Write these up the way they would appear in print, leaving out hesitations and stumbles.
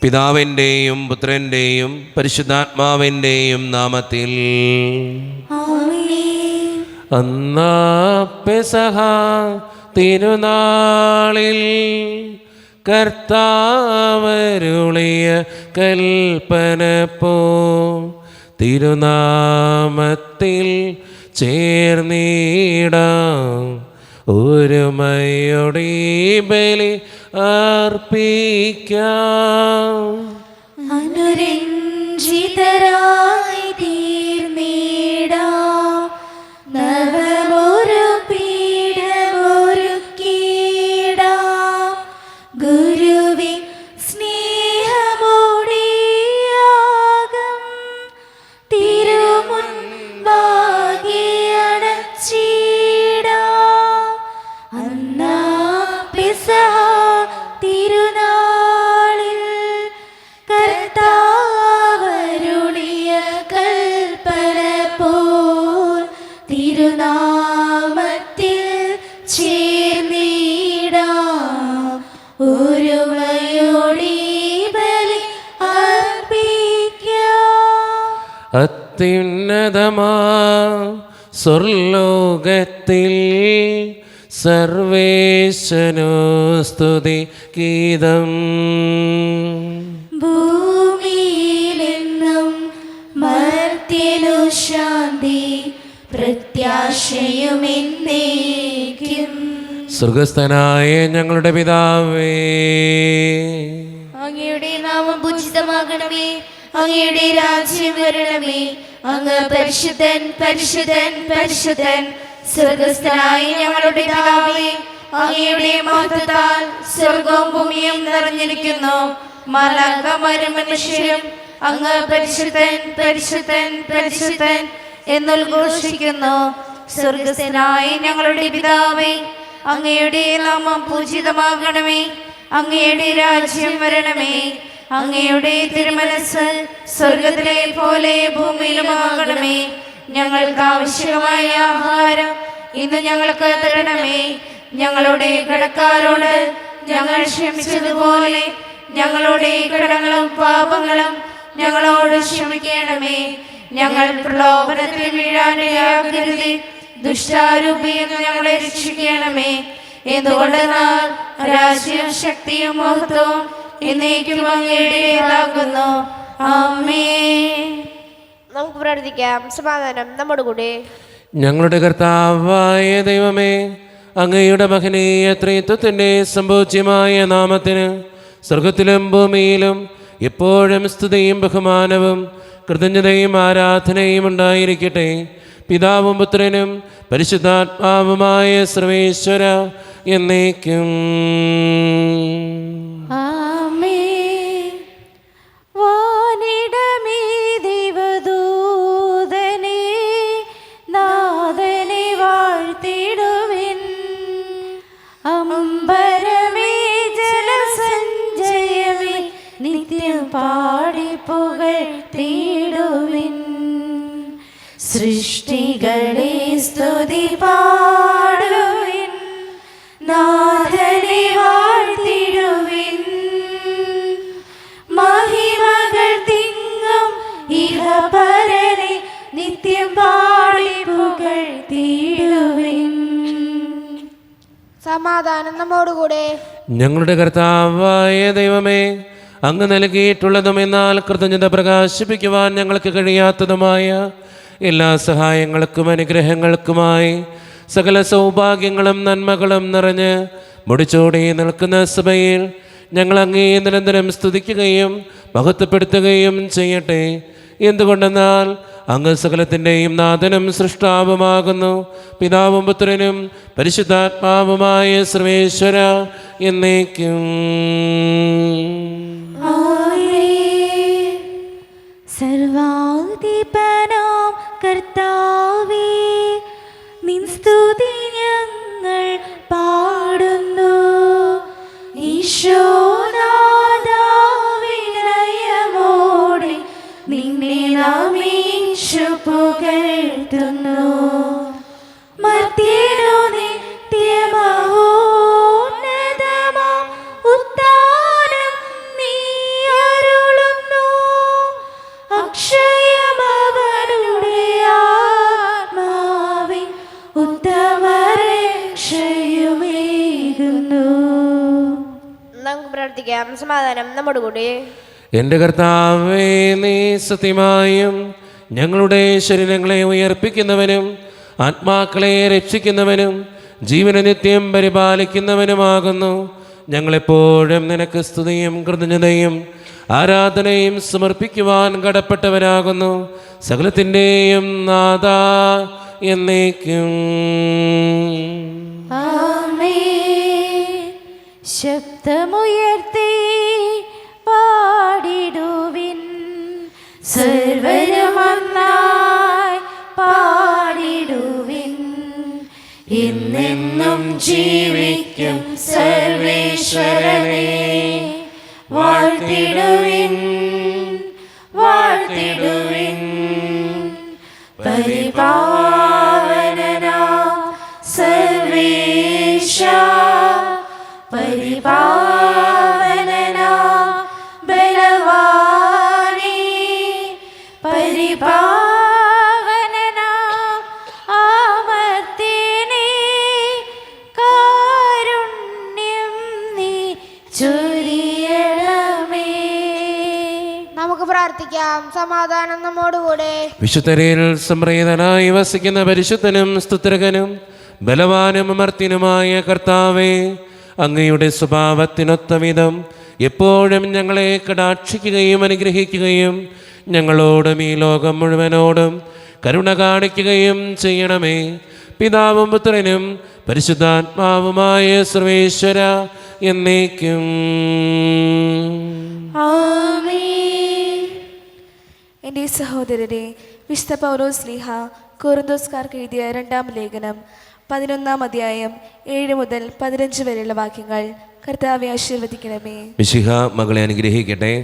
പിതാവിൻ്റെയും പുത്രൻ്റെയും പരിശുദ്ധാത്മാവിൻ്റെയും നാമത്തിൽ. അന്നാ പെസഹ തിരുനാളിൽ കർത്താവരുളിയ കൽപ്പന പോ തിരുനാമത്തിൽ ചേർന്നിടാം ഒരുമയോടെ ബലി അർപ്പിക്കാം. അനുരഞ്ജിതരായി തീർന്നിടാം നവമൊരു പീഠമൊരുക്കിടാം ഗുരുവിൻ സ്നേഹമോടെ യാഗം തിരുമുൻപാകെ അണച്ചിടാം. അന്നാ പെസഹ തിരുനാളിൽ കർത്താവരുളിയ കൽപ്പന പോൽ തിരുനാമത്തിൽ ചേർന്നിടാം ഒരുമയോടെ ബലി അർപ്പിക്കാം. അത്യുന്നതമാ സ്വർലോകത്തിൽ സർവേശനോ സ്തുതി ഗീതം. ഭൂമിയിലെന്നും മർത്യനു ശാന്തി പ്രത്യാശയുമെന്നേക്കും. സ്വർഗസ്ഥനായ ഞങ്ങളുടെ പിതാവേ, അങ്ങയുടെ നാമം പൂജിതമാകണമേ, അങ്ങയുടെ രാജ്യം വരണമേ, അങ്ങ് പരിശുദ്ധൻ പരിശുദ്ധൻ പരിശുദ്ധൻ. സ്വർഗസ്ഥനായ ഞങ്ങളുടെ പിതാവേ, അങ്ങയുടെ മഹത്വത്താൽ സ്വർഗവും ഭൂമിയും നിറഞ്ഞിരിക്കുന്നു. മാലാഖമാരും മനുഷ്യരും അങ്ങ് പരിശുദ്ധൻ പരിശുദ്ധൻ പരിശുദ്ധൻ എന്നുദ്ഘോഷിക്കുന്നു. സ്വർഗസ്ഥനായ ഞങ്ങളുടെ പിതാവേ, അങ്ങയുടെ നാമം പൂജിതമാകണമേ, അങ്ങയുടെ രാജ്യം വരണമേ, അങ്ങയുടെ തിരുമനസ്സ് സ്വർഗത്തിലെ പോലെ ഭൂമിയിലുമാകണമേ. ഞങ്ങൾക്ക് ആവശ്യമായ ആഹാരം ഇന്ന് ഞങ്ങൾക്ക് തരണമേ. ഞങ്ങളുടെ കടക്കാരോട് ഞങ്ങൾ ക്ഷമിച്ചതുപോലെ ഞങ്ങളുടെ കടങ്ങളും പാപങ്ങളും ഞങ്ങളോട് ക്ഷമിക്കണമേ. ഞങ്ങൾ പ്രലോഭനത്തിൽ വീഴാനിടയാകരുതേ, ദുഷ്ടാരൂപിയിൽ നിന്ന് ഞങ്ങളെ രക്ഷിക്കണമേ. എന്തുകൊണ്ടെന്നാൽ രാജ്യവും ശക്തിയും മഹത്വവും എന്നേക്കും അങ്ങയുടേതാകുന്നു. ആമേൻ. നമുക്ക് പ്രാർത്ഥിക്കാം. സമാധാനം നമ്മുടെ കൂടെ. ഞങ്ങളുടെ കർത്താവായ ദൈവമേ, അങ്ങയുടെ മഹനീയ ത്രിത്വത്തിൻ്റെ സംഭോജ്യമായ നാമത്തിന് സ്വർഗത്തിലും ഭൂമിയിലും എപ്പോഴും സ്തുതിയും ബഹുമാനവും കൃതജ്ഞതയും ആരാധനയും ഉണ്ടായിരിക്കട്ടെ. പിതാവും പുത്രനും പരിശുദ്ധാത്മാവുമായ സർവേശ്വര എന്നേക്കും. ആമേൻ. വാനിടമേ ദൈവദൂതനേ, നാഥനെ വാഴ്ത്തിടുവിൻ. അമ്പരമേ ജലസഞ്ചയമേ, നിത്യം പാടി പുകഴ്ത്തിടുവിൻ. സൃഷ്ടികളെ സ്തുതി പാടുവിൻ, നാഥനെ വാഴ്ത്തിടുവിൻ. മഹിമകൾ തിങ്ങും ഇഹപരനെ നിത്യം പാടി പുകഴ്ത്തിടുവിൻ. സമാധാനം നമ്മോടുകൂടെ. ഞങ്ങളുടെ കർത്താവായ ദൈവമേ, അങ്ങ് നൽകിയിട്ടുള്ളതും എന്നാൽ കൃതജ്ഞത പ്രകാശിപ്പിക്കുവാൻ ഞങ്ങൾക്ക് കഴിയാത്തതുമായ എല്ലാ സഹായങ്ങൾക്കും അനുഗ്രഹങ്ങൾക്കുമായി സകല സൗഭാഗ്യങ്ങളും നന്മകളും നിറഞ്ഞ് മുടിച്ചോടി നിൽക്കുന്ന സഭയിൽ ഞങ്ങൾ അങ്ങേ നിരന്തരം സ്തുതിക്കുകയും മഹത്വപ്പെടുത്തുകയും ചെയ്യട്ടെ. എന്തുകൊണ്ടെന്നാൽ അങ്ങ് സകലത്തിൻ്റെയും നാഥനും സൃഷ്ടാവുമാകുന്നു. പിതാവും പുത്രനും പരിശുദ്ധാത്മാവുമായ സർവേശ്വര എന്നേക്കും. സർവാധിപനാം കർത്താവേ, നിൻ സ്തുതി ഞങ്ങൾ പാടുന്നു. ഈശോനാദാവിനയമോടെ നിന്നെ നാമീശു പുകഴ്ത്തുന്നു. മർത്യനു നിത്യമഹോന്നതമാം ഉത്താനം നീ പ്രാർത്ഥിക്കാം. സമാധാനം നമ്മുടെ കൂടെ. എൻ്റെ കർത്താവേ, നീ സത്യമായും ഞങ്ങളുടെ ശരീരങ്ങളെ ഉയർപ്പിക്കുന്നവനും ആത്മാക്കളെ രക്ഷിക്കുന്നവനും ജീവനെ നിത്യം പരിപാലിക്കുന്നവനുമാകുന്നു. ഞങ്ങളെപ്പോഴും നിനക്ക് സ്തുതിയും കൃതജ്ഞതയും ആരാധനയും സമർപ്പിക്കുവാൻ കടപ്പെട്ടവരാകുന്നു. സകലത്തിൻ്റെയും നാഥ എന്നേക്കും. ആമേൻ. ശബ്ദമുയർത്തി പാടിടുവിൻ, സർവരുമൊന്നായി പാടിടുവിൻ. എന്നെന്നും ജീവിക്കും സർവേശ്വരനെ വാഴ്ത്തിടുവിൻ, വാഴ്ത്തിടുവിൻ. പരിപാവനനാം സർവേശ, പരിപാവനനാം ബലവാനേ, പരിപാവനനാം അമർത്യനേ, കാരുണ്യം നീ ചൊരിയണമേ. നമുക്ക് പ്രാർത്ഥിക്കാം. സമാധാനം നമ്മോടുകൂടെ. വിശുദ്ധരിൽ സംപ്രീതനായി വസിക്കുന്ന പരിശുദ്ധനും സ്തുത്രകനും ബലവാനും അമർത്യനുമായ കർത്താവേ, അങ്ങയുടെ സ്വഭാവത്തിനൊത്ത വിധം എപ്പോഴും ഞങ്ങളെ കടാക്ഷിക്കുകയും അനുഗ്രഹിക്കുകയും ഞങ്ങളോടും ഈ ലോകം മുഴുവനോടും കരുണ കാണിക്കുകയും ചെയ്യണമേ. പിതാവും പുത്രനും പരിശുദ്ധാത്മാവുമായ സർവേശ്വര എന്നേക്കും. ആമേൻ. എൻ്റെ സഹോദരരെ, വിശുദ്ധ പൗലോസ് ശ്ലീഹ കൊറിന്തോസ്കാർക്ക് എഴുതിയ 2-ാം ലേഖനം 11-ാം അധ്യായം 7 മുതൽ 15 വരെയുള്ള വാക്യങ്ങൾ കർത്താവെ ആശീർവദിക്കണമേ. മിശിഹ മകളെ അനുഗ്രഹിക്കട്ടെ.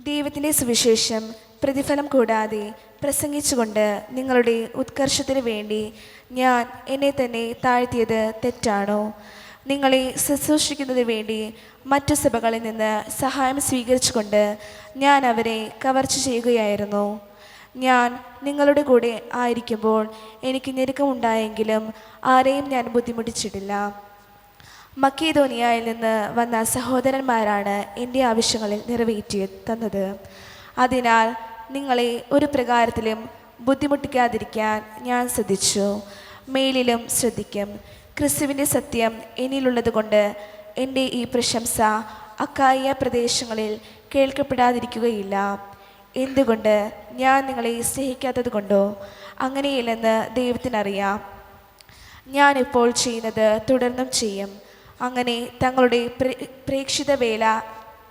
ദൈവത്തിൻ്റെ സുവിശേഷം പ്രതിഫലം കൂടാതെ പ്രസംഗിച്ചുകൊണ്ട് നിങ്ങളുടെ ഉത്കർഷത്തിന് വേണ്ടി ഞാൻ എന്നെ തന്നെ താഴ്ത്തിയത് തെറ്റാണോ? നിങ്ങളെ ശുശ്രൂഷിക്കുന്നതിന് വേണ്ടി മറ്റു സഭകളിൽ നിന്ന് സഹായം സ്വീകരിച്ചുകൊണ്ട് ഞാൻ അവരെ കവർച്ച ചെയ്യുകയായിരുന്നു. ഞാൻ നിങ്ങളുടെ കൂടെ ആയിരിക്കുമ്പോൾ എനിക്ക് ഞെരുക്കമുണ്ടായെങ്കിലും ആരെയും ഞാൻ ബുദ്ധിമുട്ടിച്ചിട്ടില്ല. മക്കേദോനിയയിൽ നിന്ന് വന്ന സഹോദരന്മാരാണ് എൻ്റെ ആവശ്യങ്ങളിൽ നിറവേറ്റി തന്നത്. അതിനാൽ നിങ്ങളെ ഒരു പ്രകാരത്തിലും ബുദ്ധിമുട്ടിക്കാതിരിക്കാൻ ഞാൻ ശ്രദ്ധിച്ചു. മേലിലും ശ്രദ്ധിക്കും. ക്രിസ്തുവിൻ്റെ സത്യം എന്നിലുള്ളത് കൊണ്ട് എൻ്റെ ഈ പ്രശംസ അക്കായ പ്രദേശങ്ങളിൽ കേൾക്കപ്പെടാതിരിക്കുകയില്ല. എന്തുകൊണ്ട്? ഞാൻ നിങ്ങളെ സ്നേഹിക്കാത്തത് കൊണ്ടോ? അങ്ങനെയില്ലെന്ന് ദൈവത്തിനറിയാം. ഞാനിപ്പോൾ ചെയ്യുന്നത് തുടർന്നും ചെയ്യും. അങ്ങനെ തങ്ങളുടെ പ്രേക്ഷിത വേല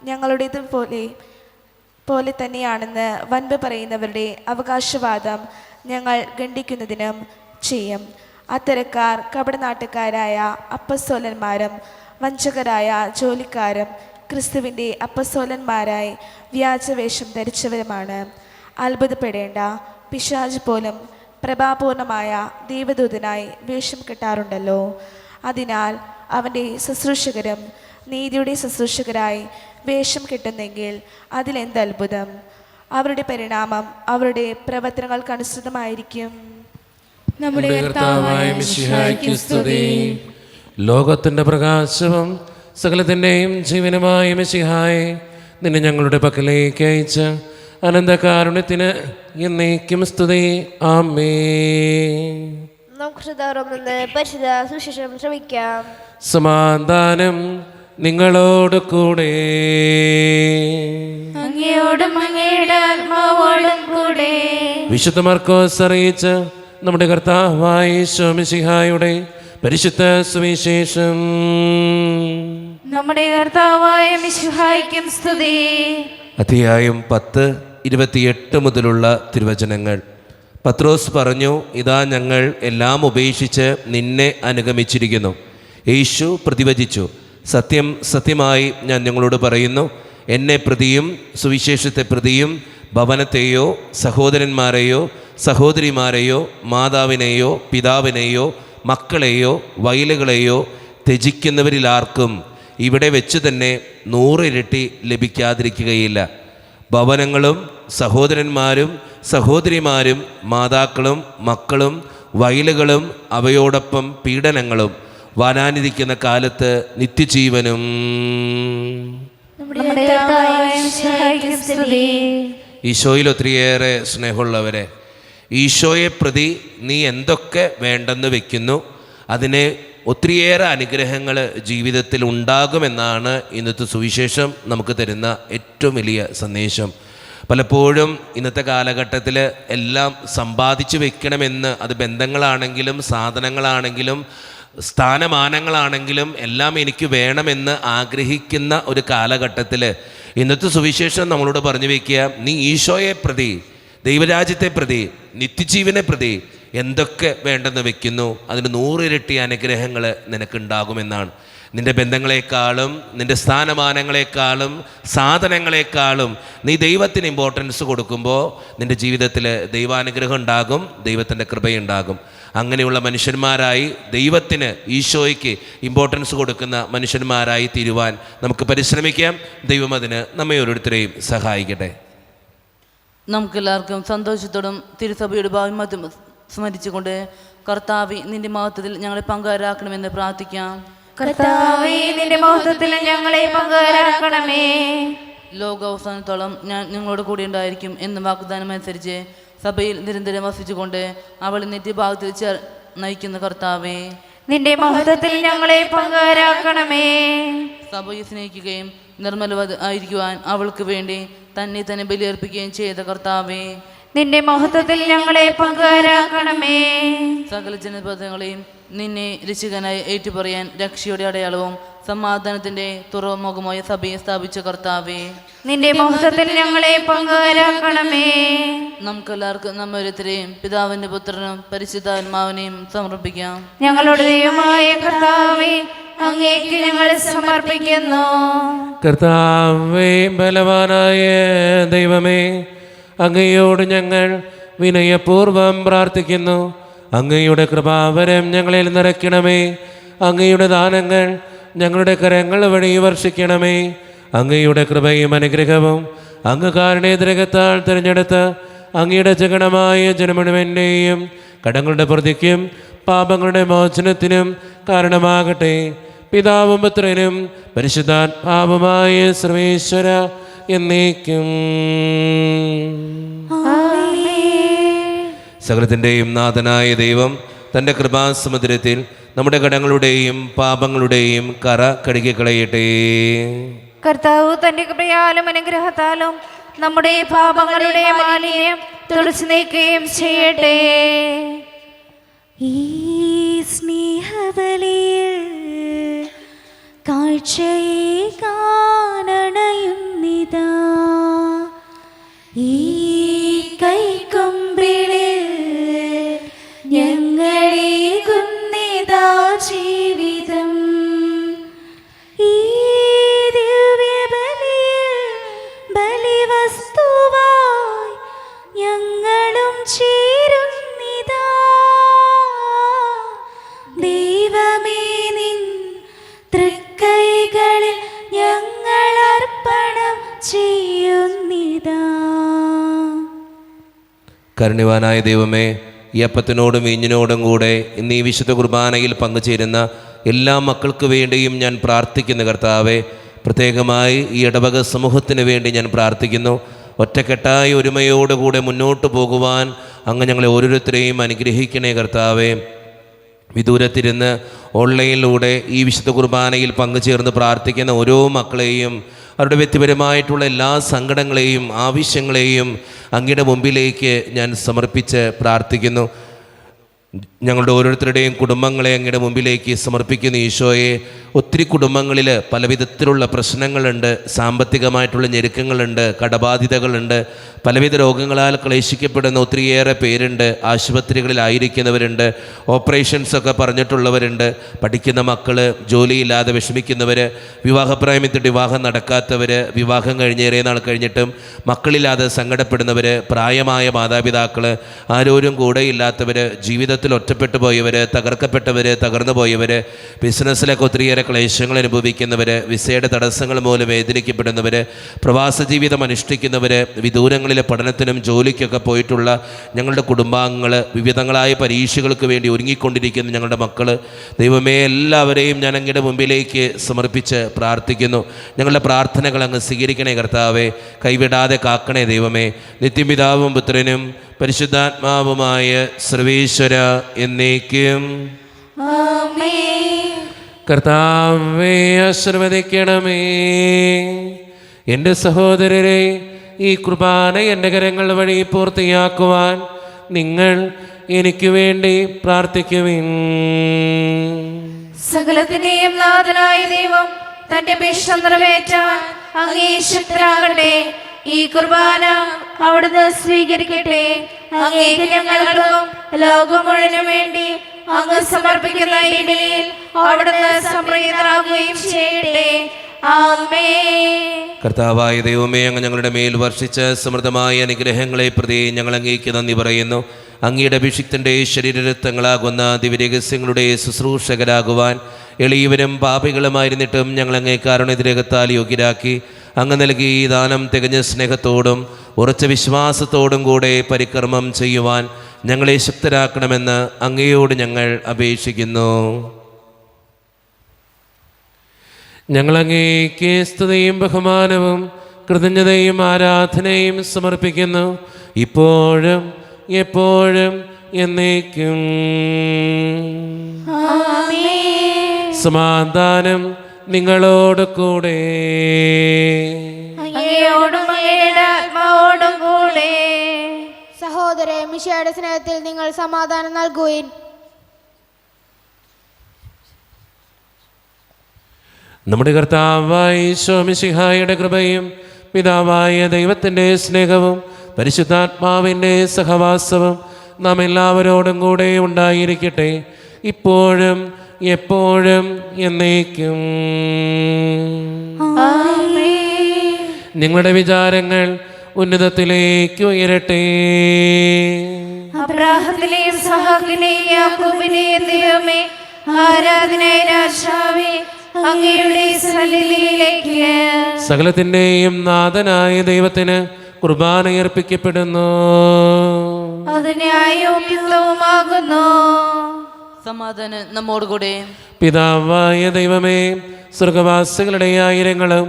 ഞങ്ങളുടേതുപോലെ തന്നെയാണെന്ന് വൻപ് പറയുന്നവരുടെ അവകാശവാദം ഞങ്ങൾ ഖണ്ഡിക്കുന്നതിനും ചെയ്യും. അത്തരക്കാർ കപടനാട്ടുകാരായ അപ്പസ്തോലന്മാരും വഞ്ചകരായ ജോലിക്കാരും ക്രിസ്തുവിൻ്റെ അപ്പസ്തോലന്മാരായി വ്യാജവേഷം ധരിച്ചവരുമാണ്. അത്ഭുതപ്പെടേണ്ട. പിശാച് പോലും പ്രഭാപൂർണമായ ദൈവദൂതനായി വേഷം കെട്ടാറുണ്ടല്ലോ. അതിനാൽ അവൻ്റെ ശുശ്രൂഷകരും നീതിയുടെ ശുശ്രൂഷകരായി വേഷം കെട്ടുന്നെങ്കിൽ അതിലെന്ത് അത്ഭുതം! അവരുടെ പരിണാമം അവരുടെ പ്രവർത്തനങ്ങൾക്കനുസൃതമായിരിക്കും. നമ്മുടെ കർത്താവായ മിശിഹായ്ക്ക് സ്തുതി. ലോകത്തിൻ്റെ പ്രകാശവും സകലത്തിൻ്റെയും ജീവനുമായ മിശിഹായെ, നിന്നെ ഞങ്ങളുടെ പക്കലേക്ക് അയച്ച അനന്തകാരുണ്യത്തിന് എന്നേക്കും സ്തുതി. ആമേൻ. നമുക്ക് ശ്രദ്ധാപൂർവം നിന്ന് പരിശുദ്ധ സുവിശേഷം ശ്രമിക്കാം. സമാധാനം നിങ്ങളോട് കൂടെ. അങ്ങയോടും അങ്ങയുടെ ആത്മാവോടും കൂടെ. വിശുദ്ധ മർക്കോസ് അറിയിച്ച നമ്മുടെ കർത്താവായ യേശു മിശിഹായുടെ പരിശുദ്ധ സുവിശേഷം. നമ്മുടെ കർത്താവായ മിശിഹായ്ക്കും സ്തുതി. അധ്യായം 10:28 മുതലുള്ള തിരുവചനങ്ങൾ. പത്രോസ് പറഞ്ഞു, ഇതാ ഞങ്ങൾ എല്ലാം ഉപേക്ഷിച്ച് നിന്നെ അനുഗമിച്ചിരിക്കുന്നു. യേശു പ്രതിവചിച്ചു, സത്യം സത്യമായി ഞാൻ നിങ്ങളോട് പറയുന്നു, എന്നെ പ്രതിയും സുവിശേഷത്തെ പ്രതിയും ഭവനത്തെയോ സഹോദരന്മാരെയോ സഹോദരിമാരെയോ മാതാവിനെയോ പിതാവിനെയോ മക്കളെയോ വയലുകളെയോ ത്യജിക്കുന്നവരിലാർക്കും ഇവിടെ വെച്ച് തന്നെ 100 ഇരട്ടി ലഭിക്കാതിരിക്കുകയില്ല. ഭവനങ്ങളും സഹോദരന്മാരും സഹോദരിമാരും മാതാക്കളും മക്കളും വയലുകളും അവയോടൊപ്പം പീഡനങ്ങളും വരാനിരിക്കുന്ന കാലത്ത് നിത്യജീവനും നമ്മുടെ കർത്താവായ മിശിഹായ്ക്ക് സ്തുതി. ഈശോയിൽ ഒത്തിരിയേറെ സ്നേഹമുള്ളവരെ, ഈശോയെ പ്രതി നീ എന്തൊക്കെ വേണ്ടെന്ന് വെക്കുന്നു അതിനെ ഒത്തിരിയേറെ അനുഗ്രഹങ്ങൾ ജീവിതത്തിൽ ഉണ്ടാകുമെന്നാണ് ഇന്നത്തെ സുവിശേഷം നമുക്ക് തരുന്ന ഏറ്റവും വലിയ സന്ദേശം. പലപ്പോഴും ഇന്നത്തെ കാലഘട്ടത്തിൽ എല്ലാം സമ്പാദിച്ചു വെക്കണമെന്ന്, അത് ബന്ധങ്ങളാണെങ്കിലും സാധനങ്ങളാണെങ്കിലും സ്ഥാനമാനങ്ങളാണെങ്കിലും എല്ലാം എനിക്ക് വേണമെന്ന് ആഗ്രഹിക്കുന്ന ഒരു കാലഘട്ടത്തിൽ ഇന്നത്തെ സുവിശേഷം നമ്മളോട് പറഞ്ഞു വയ്ക്കുക, നീ ഈശോയെ പ്രതി, ദൈവരാജ്യത്തെ പ്രതി, നിത്യജീവനെ പ്രതി എന്തൊക്കെ വേണ്ടെന്ന് വെക്കുന്നു അതിന് 100 ഇരട്ടി അനുഗ്രഹങ്ങൾ നിനക്കുണ്ടാകുമെന്നാണ്. നിൻ്റെ ബന്ധങ്ങളെക്കാളും നിൻ്റെ സ്ഥാനമാനങ്ങളെക്കാളും സാധനങ്ങളെക്കാളും നീ ദൈവത്തിന് ഇമ്പോർട്ടൻസ് കൊടുക്കുമ്പോൾ നിൻ്റെ ജീവിതത്തിൽ ദൈവാനുഗ്രഹം ഉണ്ടാകും, ദൈവത്തിൻ്റെ കൃപയുണ്ടാകും. അങ്ങനെയുള്ള മനുഷ്യന്മാരായി, ദൈവത്തിന് ഈശോയ്ക്ക് ഇമ്പോർട്ടൻസ് കൊടുക്കുന്ന മനുഷ്യന്മാരായി തീരുവാൻ നമുക്ക് പരിശ്രമിക്കാം. ദൈവം അതിന് നമ്മെ ഓരോരുത്തരെയും സഹായിക്കട്ടെ. നമുക്കെല്ലാവർക്കും സന്തോഷത്തോടും തിരുസഭയുടെ ഭാവിമത്വം സ്മരിച്ചുകൊണ്ട് കർത്താവേ, നിന്റെ മഹത്വത്തിൽ ഞങ്ങളെ പങ്കുകാരാക്കണമെന്ന് പ്രാർത്ഥിക്കാം. കർത്താവേ, നിന്റെ മഹത്വത്തിൽ ഞങ്ങളെ പങ്കുകാരാക്കണമേ. ലോകാവസാനത്തോളം ഞാൻ നിങ്ങളോട് കൂടി ഉണ്ടായിരിക്കും എന്ന വാഗ്ദാനം അനുസരിച്ച് സഭയിൽ നിരന്തരം വസിച്ചുകൊണ്ട് അവളെ നിത്യഭാഗത്തിൽ നയിക്കുന്ന കർത്താവേ, നിന്റെ മഹത്വത്തിൽ ഞങ്ങളെ പങ്കുകാരാക്കണമേ. സഭയെ സ്നേഹിക്കുകയും നിർമ്മലവത് ആയിരിക്കുവാൻ അവൾക്ക് വേണ്ടി തന്നെ തന്നെ ബലിയർപ്പിക്കുകയും ചെയ്ത കർത്താവേ, നിന്റെ മഹത്വത്തിൽ ഞങ്ങളെ പങ്കുകാരാക്കണമേ. സകല ജനപദങ്ങളെയും നിന്നെ രക്ഷകനായി ഏറ്റുപറയാൻ രക്ഷയുടെ അടയാളവും സമാധാനത്തിന്റെ തുറമുഖമായ സഭയെ സ്ഥാപിച്ച കർത്താവേ, നിന്റെ മഹത്വത്തിൽ ഞങ്ങളെ പങ്കുകാരാക്കണമേ. നമുക്കെല്ലാവർക്കും നമ്മോരോരുത്തരെയും പിതാവിന്റെ പുത്രനും പരിശുദ്ധാത്മാവിനെയും സമർപ്പിക്കാം. ഞങ്ങളുടെ ദൈവമായ കർത്താവേ, അങ്ങേക്ക് ഞങ്ങൾ സമർപ്പിക്കുന്നു. കർത്താവേ, ബലവാനായ ദൈവമേ, അങ്ങയോട് ഞങ്ങൾ വിനയപൂർവം പ്രാർത്ഥിക്കുന്നു. അങ്ങയുടെ കൃപാവരം ഞങ്ങളിൽ നിറയ്ക്കണമേ. അങ്ങയുടെ ദാനങ്ങൾ ഞങ്ങളുടെ കരങ്ങൾ വഴി വർഷിക്കണമേ. അങ്ങയുടെ കൃപയും അനുഗ്രഹവും അങ്ങ് കാരുണ്യദ്രകത്താൽ തിരഞ്ഞെടുത്ത് അങ്ങയുടെ ജഗണമായ ജനമുഴുവൻ്റെയും കടങ്ങളുടെ പ്രതിക്കും പാപങ്ങളുടെ മോചനത്തിനും കാരണമാകട്ടെ. പിതാവും പുത്രനും പരിശുദ്ധാത്മാവുമായ സർവേശ്വര എന്നേക്കും. സകലത്തിൻ്റെയും നാഥനായ ദൈവം തൻ്റെ കൃപാസമുദ്രത്തിൽ നമ്മുടെ കടങ്ങളുടെയും പാപങ്ങളുടെയും കറ കഴുകിക്കളയട്ടെ. കർത്താവ് തന്റെ കൃപയാലും അനുഗ്രഹത്താലും നമ്മുടെ പാപങ്ങളുടെ മാലിന്യം തുടച്ചു നീക്കുകയും ചെയ്യട്ടെ. ഈ സ്നേഹബലിയിൽ കാഴ്ചയെ കാണണയുന്നിതാ, ഈ കൈക്കൊമ്പിളിൽ ഞങ്ങളേകുന്നിതാ ജീവിതം. ഈ ദിവ്യബലിയിൽ ബലിവസ്തുവായി ഞങ്ങളും ചേരുന്നിതാ. ദൈവമേ, നിൻ തൃക്കൈകളിൽ ഞങ്ങൾ അർപ്പണം ചെയ്യുന്നിതാ. കരുണ്യവാനായ ദൈവമേ, ഈ അപ്പത്തിനോടും വീഞ്ഞിനോടും കൂടെ ഇന്ന് ഈ വിശുദ്ധ കുർബാനയിൽ പങ്കുചേരുന്ന എല്ലാ മക്കൾക്ക് വേണ്ടിയും ഞാൻ പ്രാർത്ഥിക്കുന്നു. കർത്താവെ, പ്രത്യേകമായി ഈ ഇടവക സമൂഹത്തിന് വേണ്ടി ഞാൻ പ്രാർത്ഥിക്കുന്നു. ഒറ്റക്കെട്ടായി ഒരുമയോടുകൂടെ മുന്നോട്ട് പോകുവാൻ അങ്ങ് ഞങ്ങളെ ഓരോരുത്തരെയും അനുഗ്രഹിക്കണേ. കർത്താവെ, വിദൂരത്തിരുന്ന് ഓൺലൈനിലൂടെ ഈ വിശുദ്ധ കുർബാനയിൽ പങ്കുചേർന്ന് പ്രാർത്ഥിക്കുന്ന ഓരോ മക്കളെയും അവരുടെ വ്യക്തിപരമായിട്ടുള്ള എല്ലാ സങ്കടങ്ങളെയും ആവശ്യങ്ങളെയും അങ്ങയുടെ മുമ്പിലേക്ക് ഞാൻ സമർപ്പിച്ച് പ്രാർത്ഥിക്കുന്നു. ഞങ്ങളുടെ ഓരോരുത്തരുടെയും കുടുംബങ്ങളെ അങ്ങയുടെ മുമ്പിലേക്ക് സമർപ്പിക്കുന്നു. ഈശോയെ, ഒത്തിരി കുടുംബങ്ങളിൽ പല വിധത്തിലുള്ള പ്രശ്നങ്ങളുണ്ട്, സാമ്പത്തികമായിട്ടുള്ള ഞെരുക്കങ്ങളുണ്ട്, കടബാധിതകളുണ്ട്, പലവിധ രോഗങ്ങളാൽ ക്ലേശിക്കപ്പെടുന്ന ഒത്തിരിയേറെ പേരുണ്ട്. ആശുപത്രികളിലായിരിക്കുന്നവരുണ്ട്, ഓപ്പറേഷൻസൊക്കെ പറഞ്ഞിട്ടുള്ളവരുണ്ട്, പഠിക്കുന്ന മക്കൾ, ജോലിയില്ലാതെ വിഷമിക്കുന്നവർ, വിവാഹപ്രായത്തിൽ വിവാഹം നടക്കാത്തവർ, വിവാഹം കഴിഞ്ഞേറെ നാൾ കഴിഞ്ഞിട്ടും മക്കളില്ലാതെ സങ്കടപ്പെടുന്നവർ, പ്രായമായ മാതാപിതാക്കൾ, ആരോരും കൂടെയില്ലാത്തവർ, ജീവിതത്തിൽ ഒറ്റപ്പെട്ട ഒറ്റപ്പെട്ടു പോയവർ, തകർക്കപ്പെട്ടവർ, തകർന്നു പോയവർ, ബിസിനസ്സിലൊക്കെ ഒത്തിരിയേറെ ക്ലേശങ്ങൾ അനുഭവിക്കുന്നവർ, വിസയുടെ തടസ്സങ്ങൾ മൂലം വേദനിക്കപ്പെടുന്നവർ, പ്രവാസ ജീവിതം അനുഷ്ഠിക്കുന്നവർ, വിദൂരങ്ങളിലെ പഠനത്തിനും ജോലിക്കൊക്കെ പോയിട്ടുള്ള ഞങ്ങളുടെ കുടുംബാംഗങ്ങൾ, വിവിധങ്ങളായ പരീക്ഷകൾക്ക് വേണ്ടി ഒരുങ്ങിക്കൊണ്ടിരിക്കുന്ന ഞങ്ങളുടെ മക്കൾ, ദൈവമേ എല്ലാവരെയും ഞാൻ അങ്ങയുടെ മുമ്പിലേക്ക് സമർപ്പിച്ച് പ്രാർത്ഥിക്കുന്നു. ഞങ്ങളുടെ പ്രാർത്ഥനകൾ അങ്ങ് സ്വീകരിക്കണേ കർത്താവേ, കൈവിടാതെ കാക്കണേ ദൈവമേ. നിത്യപിതാവും പുത്രനും പരിശുദ്ധാത്മാവുമായ സർവേശ്വര എന്നേക്കും കർത്താവേ ആശീർവദിക്കണമേ. എൻ്റെ സഹോദരരെ, ഈ കുർബാന എൻ്റെ കരങ്ങൾ വഴി പൂർത്തിയാക്കുവാൻ നിങ്ങൾ എനിക്ക് വേണ്ടി പ്രാർത്ഥിക്കുവിൻ. സകലത്തിന്റെയും നാഥനായ ദൈവം തന്റെ അപേക്ഷ നിറവേറ്റാൻ അങ്ങേ ശക്തരാകട്ടെ. ഈ കുർബാന അവിടുന്ന് സ്വീകരിക്കട്ടെ. അങ്ങേക്ക് ഞങ്ങൾക്കും ലോകം മുഴുവനും വേണ്ടി അങ്ങ് സമർപ്പിക്കുന്ന ഈ ബലിയിൽ അവിടുന്ന് സംപ്രീതരാകുകയും ചെയ്യട്ടെ. ആമേൻ. കർത്താവായ ദൈവമേ, അങ്ങ് ഞങ്ങളുടെ മേൽ വർഷിച്ച സമൃദ്ധമായ അനുഗ്രഹങ്ങളെ പ്രതി ഞങ്ങൾ അങ്ങേക്ക് നന്ദി പറയുന്നു. അങ്ങയുടെ അഭിഷിക്തൻ്റെ ശരീരരക്തങ്ങളാകുന്ന ദിവ്യരഹസ്യങ്ങളുടെ ശുശ്രൂഷകരാകുവാൻ എളിയവരും പാപികളുമായിരുന്നിട്ടും ഞങ്ങൾ അങ്ങേ കാരുണ്യത്തിരകത്താൽ യോഗ്യരാക്കി. അങ്ങ് നൽകി ഈ ദാനം തികഞ്ഞ സ്നേഹത്തോടും ഉറച്ച വിശ്വാസത്തോടും കൂടെ പരികർമ്മം ചെയ്യുവാൻ ഞങ്ങളെ ശക്തരാക്കണമെന്ന് അങ്ങയോട് ഞങ്ങൾ അപേക്ഷിക്കുന്നു. ഞങ്ങൾ അങ്ങേക്ക് സ്തുതിയും ബഹുമാനവും കൃതജ്ഞതയും ആരാധനയും സമർപ്പിക്കുന്നു, ഇപ്പോഴും എപ്പോഴും എന്നേക്കും. സമാധാനം നിങ്ങളോട് കൂടെ. അങ്ങയോടും അങ്ങയുടെ ആത്മാവോടും കൂടെ. സഹോദരരെ, മിശിഹായുടെ സ്നേഹത്തിൽ നിങ്ങൾ സമാധാനം നൽകുവിൻ. നമ്മുടെ കർത്താവായ ഈശോ മിശിഹായുടെ കൃപയും പിതാവായ ദൈവത്തിൻ്റെ സ്നേഹവും പരിശുദ്ധാത്മാവിൻ്റെ സഹവാസവും നാം എല്ലാവരോടും കൂടെ ഉണ്ടായിരിക്കട്ടെ, ഇപ്പോഴും എപ്പോഴും എന്നേക്കും. നിങ്ങളുടെ വിചാരങ്ങൾ ഉന്നതത്തിലേക്ക് ഉയരട്ടെ. അബ്രാഹത്തിലെയും സഹാക്കിലെയും യാക്കോബിലെയും ദൈവമേ, ആരാധനായ രാജാവേ, അങ്ങയുടെ സന്നിധിയിലേക്ക് സകലത്തിൻ്റെയും നാഥനായ ദൈവത്തിന് കുർബാന അർപ്പിക്കപ്പെടുന്നു. അത് ന്യായോഗ്യവുമാകുന്നു. സമാധാനം നമ്മോടുകൂടെ. പിതാവായ ദൈവമേ, സ്വർഗവാസികളുടെ ആയിരങ്ങളും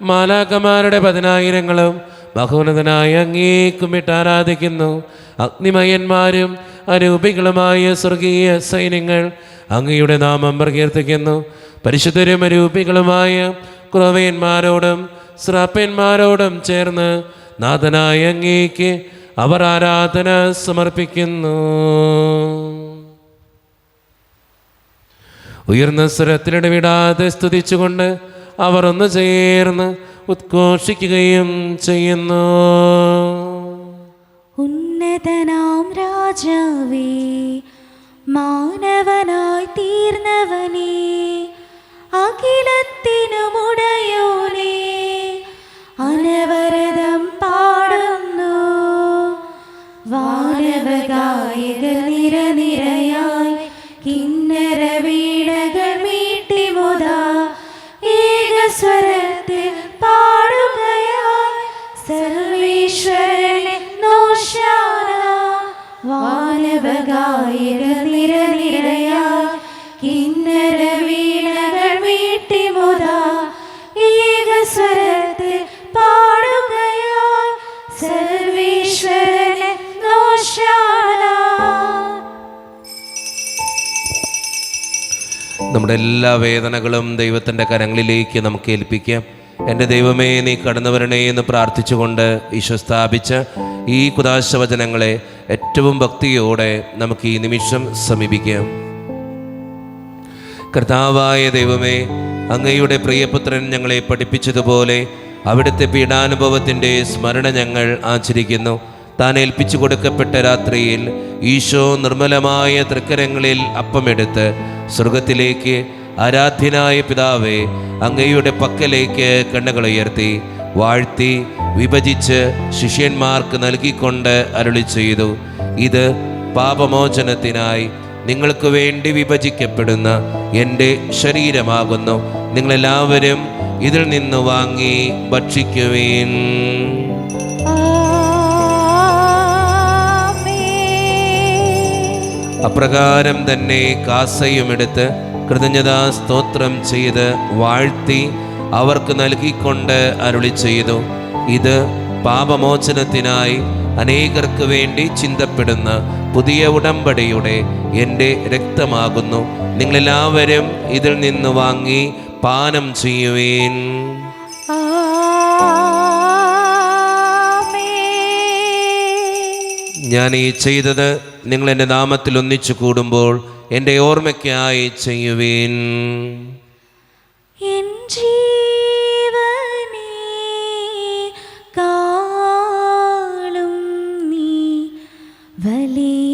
മാലാഖമാരുടെ 10,000ങ്ങളും മഹോന്നതനായ അങ്ങേ കുമ്മിട്ട് ആരാധിക്കുന്നു. അഗ്നിമയന്മാരും അരൂപികളുമായ സ്വർഗീയ സൈന്യങ്ങൾ അങ്ങയുടെ നാമം പ്രകീർത്തിക്കുന്നു. പരിശുദ്ധരും അരൂപികളുമായ ക്രോവേന്മാരോടും ശ്രാപ്പന്മാരോടും ചേർന്ന് നാഥനായ അങ്ങേക്ക് അവർ ആരാധന സമർപ്പിക്കുന്നു. ഉയർന്ന സ്വരത്തിലിടവിടാതെ സ്തുതിച്ചുകൊണ്ട് അവർ ഒന്ന് ചേർന്ന് ഉദ്ഘോഷിക്കുകയും ചെയ്യുന്നു. ഉന്നതനാം രാജാവേ, മാനവനായി തീർന്നവനേ, അഖിലത്തിനുമുടയോനേ, അനവരതം പാടുന്നു. വാനവഗായകർ നിരനിരയായി കിന്നര വീണകൾ മീട്ടിമുതാ ഏകസ്വരത്തിൽ പാടുകയായി സർവേശ്വരനെ നോശാന. വാനവഗായകർ നിരനിരയായി കിന്നര വീണകൾ മീട്ടിമുതാ ഏകസ്വരത്തിൽ പാടുകയായി സർവേശ്വരനെ നോശാന. നമ്മുടെ എല്ലാ വേദനകളും ദൈവത്തിൻ്റെ കരങ്ങളിലേക്ക് നമുക്ക് ഏൽപ്പിക്കാം. എൻ്റെ ദൈവമേ, നീ കടന്നു വരണേ എന്ന് പ്രാർത്ഥിച്ചുകൊണ്ട് ഈശോ സ്ഥാപിച്ച ഈ കുദാശവചനങ്ങളെ ഏറ്റവും ഭക്തിയോടെ നമുക്ക് ഈ നിമിഷം സമീപിക്കാം. കർത്താവായ ദൈവമേ, അങ്ങയുടെ പ്രിയപുത്രൻ ഞങ്ങളെ പഠിപ്പിച്ചതുപോലെ അവിടുത്തെ പീഡാനുഭവത്തിൻ്റെ സ്മരണ ഞങ്ങൾ ആചരിക്കുന്നു. താൻ ഏൽപ്പിച്ചു കൊടുക്കപ്പെട്ട രാത്രിയിൽ ഈശോ നിർമ്മലമായ തൃക്കരങ്ങളിൽ അപ്പമെടുത്ത് സ്വർഗത്തിലേക്ക് ആരാധ്യനായ പിതാവേ അങ്ങയുടെ പക്കലേക്ക് കണ്ണുകളുയർത്തി വാഴ്ത്തി വിഭജിച്ച് ശിഷ്യന്മാർക്ക് നൽകിക്കൊണ്ട് അരുളി ചെയ്തു, ഇത് പാപമോചനത്തിനായി നിങ്ങൾക്ക് വേണ്ടി വിഭജിക്കപ്പെടുന്ന എൻ്റെ ശരീരമാകുന്നു. നിങ്ങളെല്ലാവരും ഇതിൽ നിന്ന് വാങ്ങി ഭക്ഷിക്കുവീൻ. അപ്രകാരം തന്നെ കാസയുമെടുത്ത് കൃതജ്ഞതാ സ്തോത്രം ചെയ്ത് വാഴ്ത്തി അവർക്ക് നൽകിക്കൊണ്ട് അരുളി ചെയ്തു, ഇത് പാപമോചനത്തിനായി അനേകർക്ക് വേണ്ടി ചിന്തപ്പെടുന്ന പുതിയ ഉടമ്പടിയുടെ എൻ്റെ രക്തമാകുന്നു. നിങ്ങളെല്ലാവരും ഇതിൽ നിന്ന് വാങ്ങി പാനം ചെയ്യുവീൻ. ഞാൻ ഈ ചെയ്തത് നിങ്ങൾ എൻ്റെ നാമത്തിൽ ഒന്നിച്ചു കൂടുമ്പോൾ എൻ്റെ ഓർമ്മയ്ക്കായി ചെയ്യുവീൻ. എൻ ജീവനേ കാളും നീ വലിയതാണെനിക്ക്.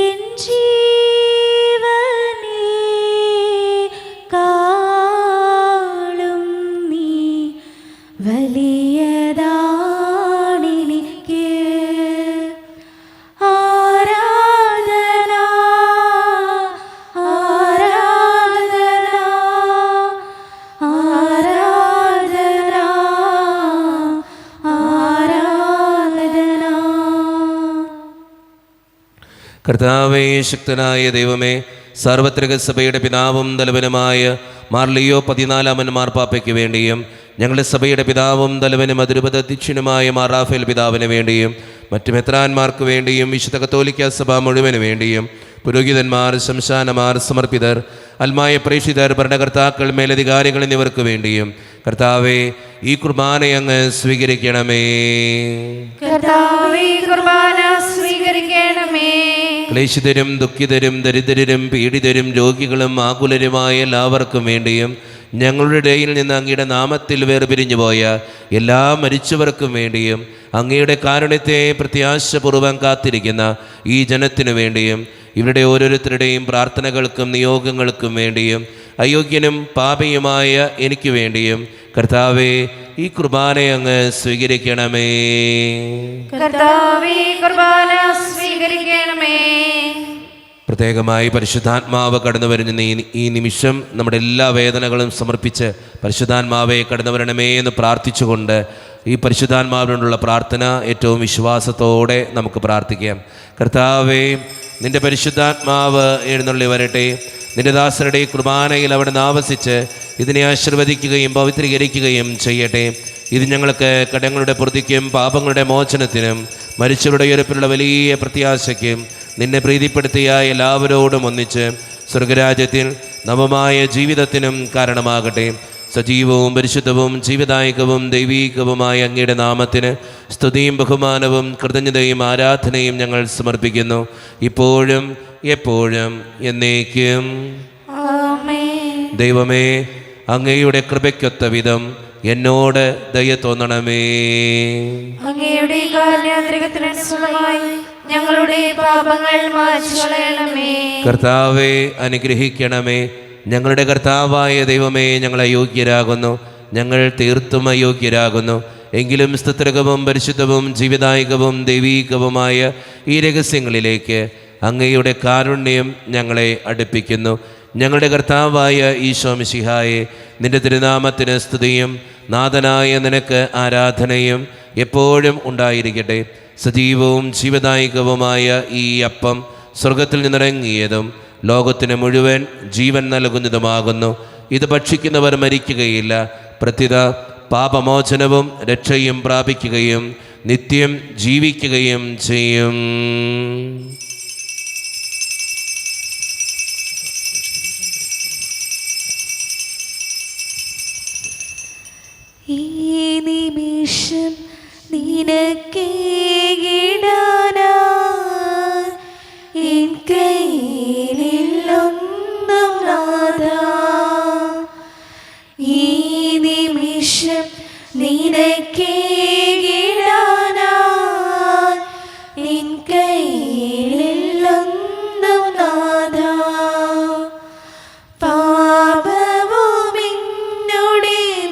എൻ ജീവനേ കാളും നീ വലിയതാണെനിക്ക്. ആരാധന ആരാധന ആരാധന ആരാധന. കർത്താവേ, ശക്തനായ ദൈവമേ, സാർവത്രിക സഭയുടെ പിതാവും തലവനുമായ മാർ ലിയോ 14 മാർപ്പാപ്പയ്ക്ക് വേണ്ടിയും ഞങ്ങളുടെ സഭയുടെ പിതാവും തലവനും അതിരൂപത അധ്യക്ഷനുമായ മാർ റാഫേൽ പിതാവിന് വേണ്ടിയും മറ്റു മെത്രാന്മാർക്ക് വേണ്ടിയും വിശുദ്ധ കത്തോലിക്ക സഭ മുഴുവന് വേണ്ടിയും പുരോഹിതന്മാർ, ശംശാനമാർ, സമർപ്പിതർ, അൽമായ പ്രേക്ഷിതർ, ഭരണകർത്താക്കൾ, മേലധികാരികൾ എന്നിവർക്ക് വേണ്ടിയും കർത്താവേ, ഈ കുർബാന അങ്ങ് സ്വീകരിക്കണമേ. കർത്താവേ, കുർബാന സ്വീകരിക്കണമേ. ക്ലേശിതരും ദുഃഖിതരും ദരിദ്രരും പീഡിതരും രോഗികളും ആകുലരുമായ എല്ലാവർക്കും വേണ്ടിയും ഞങ്ങളുടെ ഇടയിൽ നിന്ന് അങ്ങയുടെ നാമത്തിൽ വേർപിരിഞ്ഞു പോയ എല്ലാ മരിച്ചവർക്കും വേണ്ടിയും അങ്ങയുടെ കാരുണ്യത്തെ പ്രത്യാശപൂർവ്വം കാത്തിരിക്കുന്ന ഈ ജനത്തിനു വേണ്ടിയും ഇവരുടെ ഓരോരുത്തരുടെയും പ്രാർത്ഥനകൾക്കും നിയോഗങ്ങൾക്കും വേണ്ടിയും അയോഗ്യനും പാപിയുമായ എനിക്ക് വേണ്ടിയും കർത്താവേ, ഈ കുർബാന അങ്ങ് സ്വീകരിക്കണമേ. കർത്താവേ, കുർബാന സ്വീകരിക്കണമേ. പ്രത്യേകമായി പരിശുദ്ധാത്മാവ് കടന്നു വരുന്ന ഈ നിമിഷം നമ്മുടെ എല്ലാ വേദനകളും സമർപ്പിച്ച് പരിശുദ്ധാത്മാവെ കടന്നു വരണമേ എന്ന് പ്രാർത്ഥിച്ചുകൊണ്ട് ഈ പരിശുദ്ധാത്മാവിനോടുള്ള പ്രാർത്ഥന ഏറ്റവും വിശ്വാസത്തോടെ നമുക്ക് പ്രാർത്ഥിക്കാം. കർത്താവേ, നിന്റെ പരിശുദ്ധാത്മാവ് എഴുന്നള്ളി വരട്ടെ. നിന്റെ ദാസരുടെ കുർബാനയിൽ അവിടെ ആവസിച്ച് ഇതിനെ ആശീർവദിക്കുകയും പവിത്രീകരിക്കുകയും ചെയ്യട്ടെ. ഇത് ഞങ്ങൾക്ക് കടങ്ങളുടെ പൊറുതിക്കും പാപങ്ങളുടെ മോചനത്തിനും മരിച്ചവരുടെ ഉയർപ്പിലുള്ള വലിയ പ്രത്യാശയ്ക്കും നിന്നെ പ്രീതിപ്പെടുത്തിയ എല്ലാവരോടും ഒന്നിച്ച് സ്വർഗരാജ്യത്തിൽ നവമായ ജീവിതത്തിനും കാരണമാകട്ടെ. സജീവവും പരിശുദ്ധവും ജീവദായകവും ദൈവീകവുമായ അങ്ങയുടെ നാമത്തിന് സ്തുതിയും ബഹുമാനവും കൃതജ്ഞതയും ആരാധനയും ഞങ്ങൾ സമർപ്പിക്കുന്നു, ഇപ്പോഴും എപ്പോഴും എന്നേക്കും. ആമേൻ. ദൈവമേ, അങ്ങയുടെ കൃപയ്ക്കൊത്ത വിധം എന്നോട് ദയ തോന്നണമേ. അങ്ങയുടെ കാരുണ്യാതിരകത്തിനനുസൃതമായി ഞങ്ങളുടെ പാപങ്ങൾ മായ്ച്ചു കളയണമേ. കർത്താവെ, അനുഗ്രഹിക്കണമേ. ഞങ്ങളുടെ കർത്താവായ ദൈവമേ, ഞങ്ങൾ അയോഗ്യരാകുന്നു, ഞങ്ങൾ തീർത്തും അയോഗ്യരാകുന്നു. എങ്കിലും സ്തുത്യർഹവും പരിശുദ്ധവും ജീവദായകവും ദൈവീകവുമായ ഈ രഹസ്യങ്ങളിലേക്ക് അങ്ങയുടെ കാരുണ്യം ഞങ്ങളെ അടുപ്പിക്കുന്നു. ഞങ്ങളുടെ കർത്താവായ ഈശോ മിശിഹായെ, നിന്റെ തിരുനാമത്തിന് സ്തുതിയും നാഥനായ നിനക്ക് ആരാധനയും എപ്പോഴും ഉണ്ടായിരിക്കട്ടെ. സജീവവും ജീവദായകവുമായ ഈ അപ്പം സ്വർഗത്തിൽ നിന്നിറങ്ങിയതും ലോകത്തിന് മുഴുവൻ ജീവൻ നൽകുന്നതുമാകുന്നു. ഇത് ഭക്ഷിക്കുന്നവർ മരിക്കുകയില്ല, പ്രത്യുത പാപമോചനവും രക്ഷയും പ്രാപിക്കുകയും നിത്യം ജീവിക്കുകയും ചെയ്യും. ഈ നിമിഷം നിനക്കേകിടാനായി എൻ കയ്യിലൊന്നും നാഥാ. ഈ നിമിഷം നിനക്കേകിടാനായി എൻ കയ്യിലൊന്നും നാഥാ. പാപവുമെന്നുടെ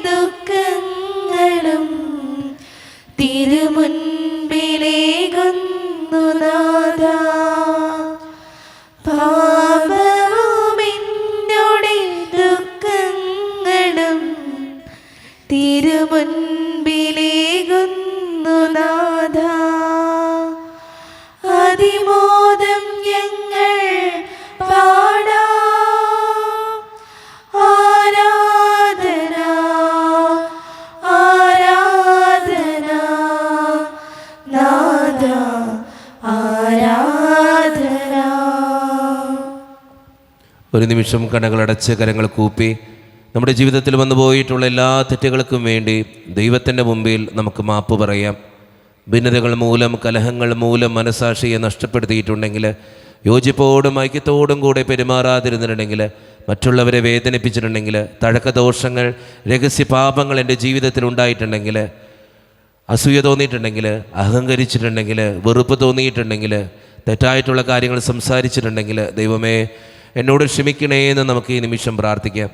ദുഃഖങ്ങളും തിരുമുൻപിലേകുന്നു തിരുമുൻപിലേകുന്നു നാഥ. അതിമോദം ഞങ്ങൾ പാടാം. ആരാധന ആരാധന നാഥ ആരാധന. ഒരു നിമിഷം കണ്ണുകളടച്ച് കരങ്ങൾ കൂപ്പി നമ്മുടെ ജീവിതത്തിൽ വന്നു പോയിട്ടുള്ള എല്ലാ തെറ്റുകൾക്കും വേണ്ടി ദൈവത്തിൻ്റെ മുമ്പിൽ നമുക്ക് മാപ്പ് പറയാം. ഭിന്നതകൾ മൂലം, കലഹങ്ങൾ മൂലം മനസാക്ഷിയെ നഷ്ടപ്പെടുത്തിയിട്ടുണ്ടെങ്കിൽ, യോജിപ്പോടും ഐക്യത്തോടും കൂടെ പെരുമാറാതിരുന്നിട്ടുണ്ടെങ്കിൽ, മറ്റുള്ളവരെ വേദനിപ്പിച്ചിട്ടുണ്ടെങ്കിൽ, തഴക്കദോഷങ്ങൾ, രഹസ്യപാപങ്ങൾ എൻ്റെ ജീവിതത്തിൽ ഉണ്ടായിട്ടുണ്ടെങ്കിൽ, അസൂയ തോന്നിയിട്ടുണ്ടെങ്കിൽ, അഹങ്കരിച്ചിട്ടുണ്ടെങ്കിൽ, വെറുപ്പ് തോന്നിയിട്ടുണ്ടെങ്കിൽ, തെറ്റായിട്ടുള്ള കാര്യങ്ങൾ സംസാരിച്ചിട്ടുണ്ടെങ്കിൽ, ദൈവമേ എന്നോട് ക്ഷമിക്കണേ എന്ന് നമുക്ക് ഈ നിമിഷം പ്രാർത്ഥിക്കാം.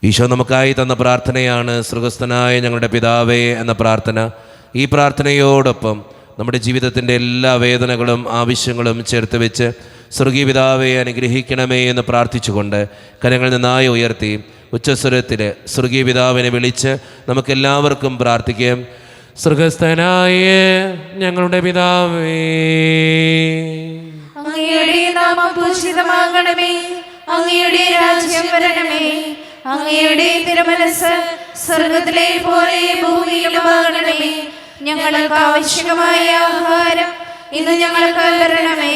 ഈശോ നമുക്കായി തന്ന പ്രാർത്ഥനയാണ് സ്വർഗ്ഗസ്ഥനായ ഞങ്ങളുടെ പിതാവേ എന്ന പ്രാർത്ഥന. ഈ പ്രാർത്ഥനയോടൊപ്പം നമ്മുടെ ജീവിതത്തിൻ്റെ എല്ലാ വേദനകളും ആവശ്യങ്ങളും ചേർത്ത് വെച്ച് സ്വർഗീയ പിതാവേ അനുഗ്രഹിക്കണമേ എന്ന് പ്രാർത്ഥിച്ചുകൊണ്ട് കരങ്ങൾ നന്നായി ഉയർത്തി ഉച്ചസ്വരത്തിൽ സ്വർഗീയ പിതാവിനെ വിളിച്ച് നമുക്കെല്ലാവർക്കും പ്രാർത്ഥിക്കാം. സ്വർഗ്ഗസ്ഥനായ ഞങ്ങളുടെ പിതാവേ, അങ്ങയുടെ നാമം പൂജിതമാകണമേ. അങ്ങയുടെ രാജ്യം വരണമേ. അങ്ങയുടെ തിരുമനസ്സ് സ്വർഗത്തിലെ പോലെ ഭൂമിയിലുമാകണമേ. ഞങ്ങൾക്ക് ആവശ്യമായ ആഹാരം ഇന്ന് ഞങ്ങൾക്ക് തരണമേ.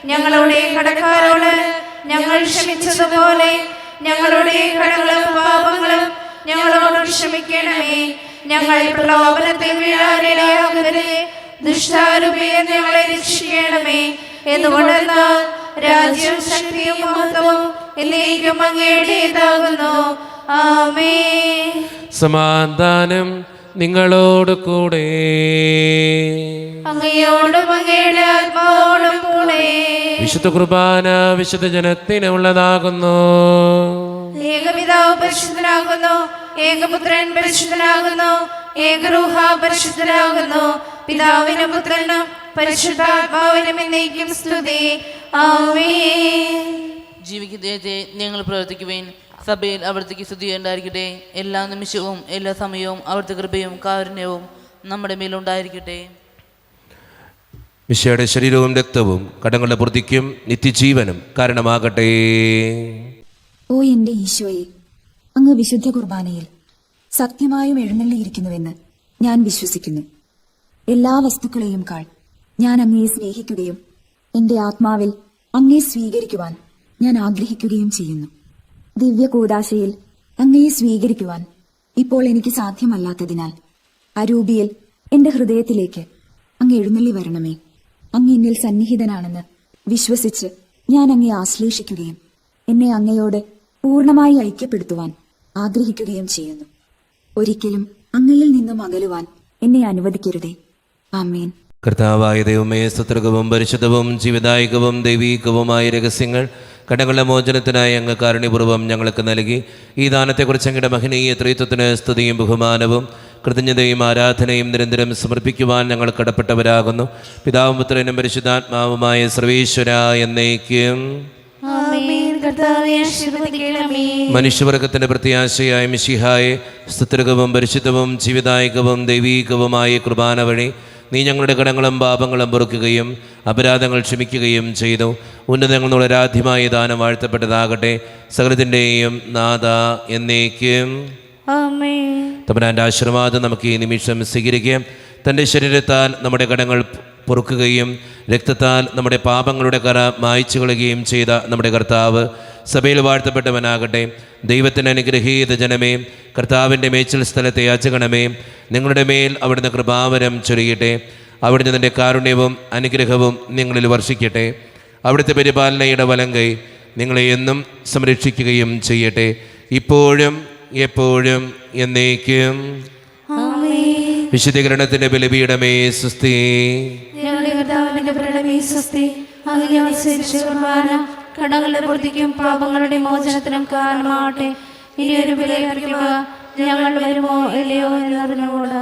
ഞങ്ങളുടെ കടക്കാരോട് ഞങ്ങൾ ക്ഷമിച്ചതുപോലെ ഞങ്ങളുടെ കടങ്ങളും പാപങ്ങളും ഞങ്ങളോട് ക്ഷമിക്കണമേ. ഞങ്ങൾ പ്രലോഭനത്തിൽ വീഴാനിടയാകരുതേ. ദുഷ്ടാരൂപിയിൽ ഞങ്ങളെ രക്ഷിക്കണമേ. എന്തുകൊണ്ടെന്നാൽ രാജ്യം, ശക്തിയും മഹത്വവും എന്നേക്കും അങ്ങയുടേതാകുന്നു. ആമേൻ. സമാധാനം നിങ്ങളോട് കൂടെ. അങ്ങയോടും അങ്ങയുടെ ആത്മാവോടും കൂടെ. വിശുദ്ധ കുർബാന വിശുദ്ധ ജനത്തിനുള്ളതാകുന്നു. ഏകപിതാവ് പരിശുദ്ധനാകുന്നു. ഏകപുത്രൻ പരിശുദ്ധനാകുന്നു. ഏകരൂഹ പരിശുദ്ധനാകുന്നു. പിതാവിനും പുത്രനും പരിശുദ്ധാത്മാവിനും എന്നേക്കും സ്തുതി. ആമേൻ. ജീവിക്കുന്നതേ ഞങ്ങൾ പ്രവർത്തിക്കുവേൻ. സഭയിൽ അവിടുത്തേക്ക് സ്തുതി ഉണ്ടായിരിക്കട്ടെ. എല്ലാ നിമിഷവും എല്ലാ സമയവും അവിടുത്തെ കൃപയും കാരുണ്യവും നമ്മുടെ മേലുണ്ടായിരിക്കട്ടെ. മിശിഹായുടെ ശരീരവും രക്തവും കടങ്ങളുടെ പൂർത്തിക്കും നിത്യജീവനും കാരണമാകട്ടെ. ഓ എന്റെ ഈശോയെ, അങ്ങ് വിശുദ്ധ കുർബാനയിൽ സത്യമായും എഴുന്നള്ളിയിരിക്കുന്നുവെന്ന് ഞാൻ വിശ്വസിക്കുന്നു. എല്ലാ വസ്തുക്കളെയും കാൾ ഞാൻ അങ്ങയെ സ്നേഹിക്കുകയും എന്റെ ആത്മാവിൽ അങ്ങയെ സ്വീകരിക്കുവാൻ ഞാൻ ആഗ്രഹിക്കുകയും ചെയ്യുന്നു. ദിവ്യ കൂദാശയിൽ അങ്ങയെ സ്വീകരിക്കുവാൻ ഇപ്പോൾ എനിക്ക് സാധ്യമല്ലാത്തതിനാൽ അരൂപിയിൽ എന്റെ ഹൃദയത്തിലേക്ക് അങ്ങ് എഴുന്നള്ളി വരണമേ. അങ്ങ് എന്നിൽ സന്നിഹിതനാണെന്ന് വിശ്വസിച്ച് ഞാൻ അങ്ങയെ ആശ്ലേഷിക്കുകയും എന്നെ അങ്ങയോട് പൂർണ്ണമായി ഐക്യപ്പെടുത്തുവാൻ ആഗ്രഹിക്കുകയും ചെയ്യുന്നു. ഒരിക്കലും അങ്ങയിൽ നിന്നും അകലുവാൻ എന്നെ അനുവദിക്കരുതേ. ആമേൻ. കർത്താവായ ദൈവമേ, സ്തുത്യർഹവും പരിശുദ്ധവും ജീവദായകവും ദൈവീകവുമായ രഹസ്യങ്ങൾ കടങ്ങളുടെ മോചനത്തിനായി അങ്ങ് കാരുണ്യപൂർവ്വം ഞങ്ങൾക്ക് നൽകി. ഈ ദാനത്തെക്കുറിച്ച് അങ്ങയുടെ മഹനീയ ത്രിത്വത്തിന് സ്തുതിയും ബഹുമാനവും കൃതജ്ഞതയും ആരാധനയും നിരന്തരം സമർപ്പിക്കുവാൻ ഞങ്ങൾ കടപ്പെട്ടവരാകുന്നു. പിതാവും പുത്രനും പരിശുദ്ധാത്മാവുമായ സർവേശ്വര എന്നേക്കും. മനുഷ്യവർഗത്തിന്റെ പ്രത്യാശയായ മിശിഹായെ, സ്തുത്യർഹവും പരിശുദ്ധവും ജീവദായകവും ദൈവീകവുമായ കുർബാന വഴി നീ ഞങ്ങളുടെ കടങ്ങളും പാപങ്ങളും പൊറുക്കുകയും അപരാധങ്ങൾ ക്ഷമിക്കുകയും ചെയ്തു. ഉന്നതങ്ങളുടെ ആരാധ്യമായ ദാനം വാഴ്ത്തപ്പെട്ടതാകട്ടെ. സകലത്തിൻ്റെയും നാഥ എന്നേക്കും. തമ്പുരാന്റെ ആശീർവാദം നമുക്ക് ഈ നിമിഷം സ്വീകരിക്കാം. തൻ്റെ ശരീരത്താൽ നമ്മുടെ കടങ്ങൾ പൊറുക്കുകയും രക്തത്താൽ നമ്മുടെ പാപങ്ങളുടെ കറ മായ്ച്ചു കളയുകയും ചെയ്ത നമ്മുടെ കർത്താവ് സഭയിൽ വാഴ്ത്തപ്പെട്ടവനാകട്ടെ. ദൈവത്തിന് അനുഗ്രഹീത ജനമേ, കർത്താവിൻ്റെ മേച്ചിൽ സ്ഥലത്തെ യാചകണമേ, നിങ്ങളുടെ മേൽ അവിടുന്ന് കൃപാവരം ചൊരിയട്ടെ. അവിടുന്ന് തൻ്റെ കാരുണ്യവും അനുഗ്രഹവും നിങ്ങളിൽ വർഷിക്കട്ടെ. അവിടുത്തെ പരിപാലനയുടെ വലങ്കൈ നിങ്ങളെ എന്നും സംരക്ഷിക്കുകയും ചെയ്യട്ടെ, ഇപ്പോഴും എപ്പോഴും എന്നേക്കും. വിശുദ്ധീകരണത്തിന്റെ ബലിപീഠമേ സ്വസ്തി. കടങ്ങളുടെ പൂർത്തിക്കും പാപങ്ങളുടെ മോചനത്തിനും കാരണമാവട്ടെ. ഇനി ഒരു ബലിയർപ്പിക്കുക. ഞങ്ങൾ വരുമോ ഇല്ലയോ എന്നറിഞ്ഞുകൂടാ.